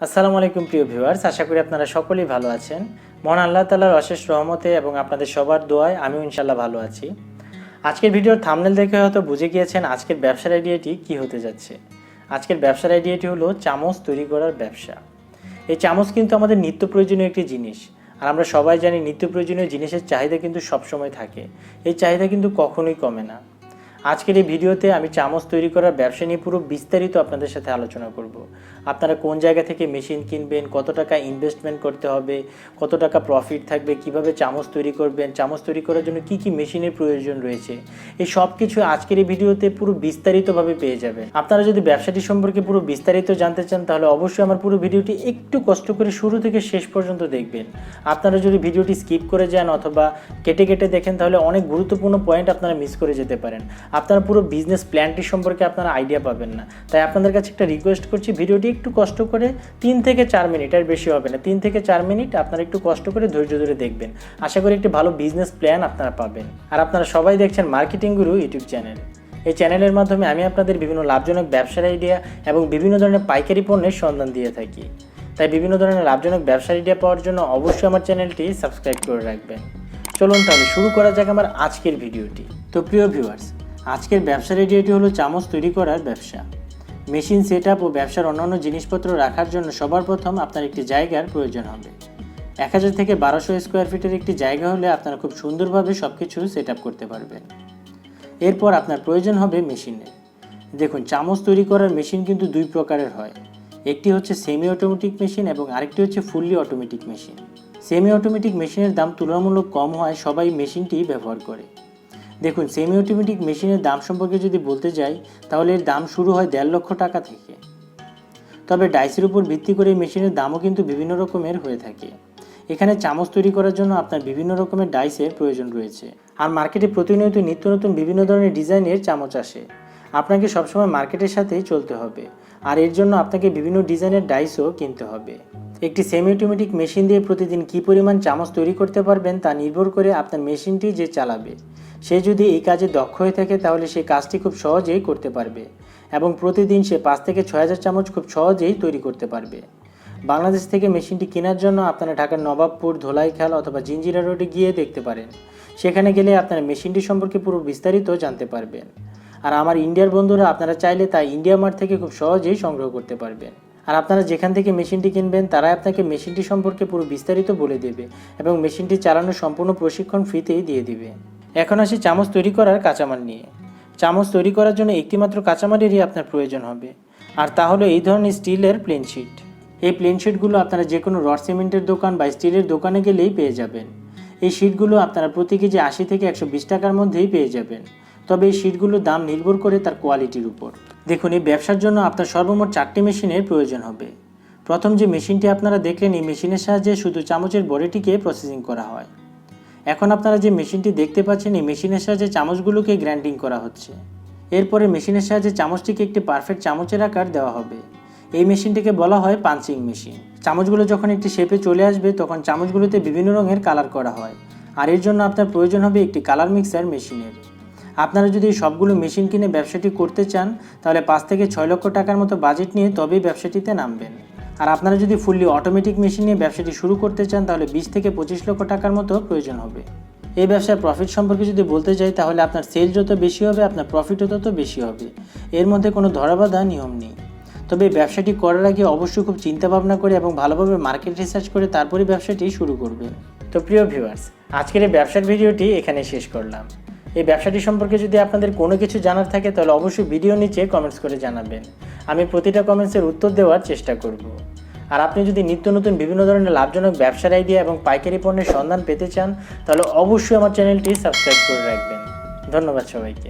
আসসালামু আলাইকুম প্রিয় ভিউয়ার্স, আশা করি আপনারা সকলেই ভালো আছেন। মহান আল্লাহ তাআলার অশেষ রহমতে এবং আপনাদের সবার দোয়ায় আমিও ইনশাআল্লাহ ভালো আছি। আজকের ভিডিওর থাম্বনেল দেখে হয়তো বুঝে গিয়েছেন আজকের ব্যবসার আইডিয়াটি কি হতে যাচ্ছে। আজকের ব্যবসার আইডিয়াটি হলো চামচ তৈরি করার ব্যবসা। এই চামচ কিন্তু আমাদের নিত্য প্রয়োজনীয় একটি জিনিস, আর আমরা সবাই জানি নিত্য প্রয়োজনীয় জিনিসের চাহিদা কিন্তু সবসময় থাকে। এই চাহিদা কিন্তু কখনোই কমে না। আজকের এই ভিডিওতে আমি চামচ তৈরি করার ব্যবসা নিয়ে পুরো বিস্তারিত আপনাদের সাথে আলোচনা করব। আপনারা কোন জায়গা থেকে মেশিন কিনবেন, কত টাকা ইনভেস্টমেন্ট করতে হবে, কত টাকা প্রফিট থাকবে, কিভাবে চামচ তৈরি করবেন, চামচ তৈরি করার জন্য কি কি মেশিনের প্রয়োজন রয়েছে, এই সব কিছু আজকের এই ভিডিওতে পুরো বিস্তারিতভাবে পেয়ে যাবেন। আপনারা যদি ব্যবসাটি সম্পর্কে পুরো বিস্তারিত জানতে চান তাহলে অবশ্যই আমার পুরো ভিডিওটি একটু কষ্ট করে শুরু থেকে শেষ পর্যন্ত দেখবেন। আপনারা যদি ভিডিওটি স্কিপ করে যান অথবা কেটে কেটে দেখেন তাহলে অনেক গুরুত্বপূর্ণ পয়েন্ট আপনারা মিস করে যেতে পারেন। আপনারা পুরো বিজনেস প্ল্যানটি সম্পর্কে আপনারা আইডিয়া পাবেন না। তাই আপনাদের কাছে একটা রিকোয়েস্ট করছি, ভিডিওটি একটু কষ্ট করে 3 থেকে 4 মিনিট, আর বেশি হবে না, 3 থেকে 4 মিনিট আপনারা একটু কষ্ট করে ধৈর্য ধরে দেখবেন। আশা করি একটি ভালো বিজনেস প্ল্যান আপনারা পাবেন। আর আপনারা সবাই দেখছেন মার্কেটিং গুরু ইউটিউব চ্যানেল। এই চ্যানেলের মাধ্যমে আমি আপনাদের বিভিন্ন লাভজনক ব্যবসার আইডিয়া এবং বিভিন্ন ধরনের পাইকারি পণ্যের সন্ধান দিয়ে থাকি। তাই বিভিন্ন ধরনের লাভজনক ব্যবসার আইডিয়া পাওয়ার জন্য অবশ্যই আমার চ্যানেলটি সাবস্ক্রাইব করে রাখবেন। চলুন তাহলে শুরু করা যাক আমার আজকের ভিডিওটি। তো প্রিয় ভিউয়ার্স, আজকের ব্যবসার আইডিয়াটি হলো চামচ তৈরি করার ব্যবসা। মেশিন সেট আপ ও ব্যবসার অন্যান্য জিনিসপত্র রাখার জন্য সবার প্রথম আপনার একটি জায়গার প্রয়োজন হবে। 1000 থেকে 1200 স্কোয়ার ফিটের একটি জায়গা হলে আপনারা খুব সুন্দরভাবে সব কিছু সেট আপ করতে পারবেন। এরপর আপনার প্রয়োজন হবে মেশিনের। দেখুন, চামচ তৈরি করার মেশিন কিন্তু 2 প্রকারের হয়। একটি হচ্ছে সেমি অটোমেটিক মেশিন এবং আরেকটি হচ্ছে fully automatic machine. Semi automatic মেশিনের দাম তুলনামূলক কম হয়, সবাই মেশিনটি ব্যবহার করে। দেখুন, সেমি অটোমেটিক মেশিনের দাম সম্পর্কে যদি বলতে যাই তাহলে এর দাম শুরু হয় 1.5 লক্ষ টাকা থেকে। তবে ডাইসের উপর ভিত্তি করে এই মেশিনের দামও কিন্তু বিভিন্ন রকমের হয়ে থাকে। এখানে চামচ তৈরি করার জন্য আপনার বিভিন্ন রকমের ডাইসের প্রয়োজন রয়েছে। আর মার্কেটে প্রতিনিয়ত নিত্য নতুন বিভিন্ন ধরনের ডিজাইনের চামচ আসে। আপনাকে সবসময় মার্কেটের সাথেই চলতে হবে, আর এর জন্য আপনাকে বিভিন্ন ডিজাইনের ডাইসও কিনতে হবে। একটি সেমি অটোমেটিক মেশিন দিয়ে প্রতিদিন কী পরিমাণ চামচ তৈরি করতে পারবেন তা নির্ভর করে আপনার মেশিনটি যে চালাবে সে যদি এই কাজে দক্ষ হয়ে থাকে তাহলে সেই কাজটি খুব সহজেই করতে পারবে এবং প্রতিদিন সে 5 থেকে 6000 চামচ খুব সহজেই তৈরি করতে পারবে। বাংলাদেশ থেকে মেশিনটি কেনার জন্য আপনারা ঢাকার নবাবপুর, ধোলাইখাল অথবা জিঞ্জিরা রোডে গিয়ে দেখতে পারেন। সেখানে গেলে আপনারা মেশিনটি সম্পর্কে পুরো বিস্তারিত জানতে পারবেন। আর আমার ইন্ডিয়ার বন্ধুরা আপনারা চাইলে তা ইন্ডিয়া মার্ট থেকে খুব সহজেই সংগ্রহ করতে পারবেন। আর আপনারা যেখান থেকে মেশিনটি কিনবেন তারাই আপনাকে মেশিনটি সম্পর্কে পুরো বিস্তারিত বলে দেবে এবং মেশিনটি চালানোর সম্পূর্ণ প্রশিক্ষণ ফ্রিতেই দিয়ে দিবে। এখন আসি চামচ তৈরি করার কাঁচামাল নিয়ে। চামচ তৈরি করার জন্য একটিমাত্র কাঁচামালেরই আপনার প্রয়োজন হবে, আর তা হলো এই ধরনের স্টিলের প্লেন শিট। এই প্লেন শিটগুলো আপনারা যে কোনো রড সিমেন্টের দোকান বা স্টিলের দোকানে গেলেই পেয়ে যাবেন। এই শিটগুলো আপনারা প্রতি কেজি 80 থেকে 120 টাকার মধ্যেই পেয়ে যাবেন। তবে এই শিটগুলোর দাম নির্ভর করে তার কোয়ালিটির উপর। দেখুন, এই ব্যবসার জন্য আপনার সর্বমোট 4টি মেশিনের প্রয়োজন হবে। প্রথম যে মেশিনটি আপনারা দেখলেন, এই মেশিনের সাহায্যে শুধু চামচের বডিটিকে প্রসেসিং করা হয়। এখন আপনারা যে মেশিনটি দেখতে পাচ্ছেন, এই মেশিনের সাহায্যে চামচগুলোকে গ্রাইন্ডিং করা হচ্ছে। এরপরে মেশিনের সাহায্যে চামচটিকে একটি পারফেক্ট চামচের আকার দেওয়া হবে। এই মেশিনটিকে বলা হয় পাঞ্চিং মেশিন। চামচগুলো যখন একটি শেপে চলে আসবে তখন চামচগুলোতে বিভিন্ন রঙের কালার করা হয়, আর এর জন্য আপনার প্রয়োজন হবে একটি কালার মিক্সার মেশিনের। আপনারা যদি সবগুলো মেশিন কিনে ব্যবসাটি করতে চান তাহলে 5 থেকে 6 লক্ষ টাকার মতো বাজেট নিয়ে তবেই ব্যবসাটিতে নামবেন। আর আপনারা যদি ফুললি অটোমেটিক মেশিন নিয়ে ব্যবসাটি শুরু করতে চান তাহলে 20 থেকে 25 লক্ষ টাকার মতো প্রয়োজন হবে। এই ব্যবসার প্রফিট সম্পর্কে যদি বলতে যাই তাহলে আপনার সেল যত বেশি হবে আপনার প্রফিটও তত বেশি হবে। এর মধ্যে কোনো ধরাবাঁধা নিয়ম নেই। তবে এই ব্যবসাটি করার আগে অবশ্যই খুব চিন্তা ভাবনা করে এবং ভালোভাবে মার্কেট রিসার্চ করে তারপরে ব্যবসাটি শুরু করবেন। তো প্রিয় ভিউয়ার্স, আজকের এই ব্যবসার ভিডিওটি এখানে শেষ করলাম। এই ব্যবসাটি সম্পর্কে যদি আপনাদের কোনো কিছু জানার থাকে তাহলে অবশ্যই ভিডিও নিচে কমেন্টস করে জানাবেন। আমি প্রতিটা কমেন্টসের উত্তর দেওয়ার চেষ্টা করব। আর আপনি যদি নিত্য নতুন বিভিন্ন ধরনের লাভজনক ব্যবসার আইডিয়া এবং পাইকারি পণ্যের সন্ধান পেতে চান তাহলে অবশ্যই আমার চ্যানেলটি সাবস্ক্রাইব করে রাখবেন। ধন্যবাদ সবাইকে।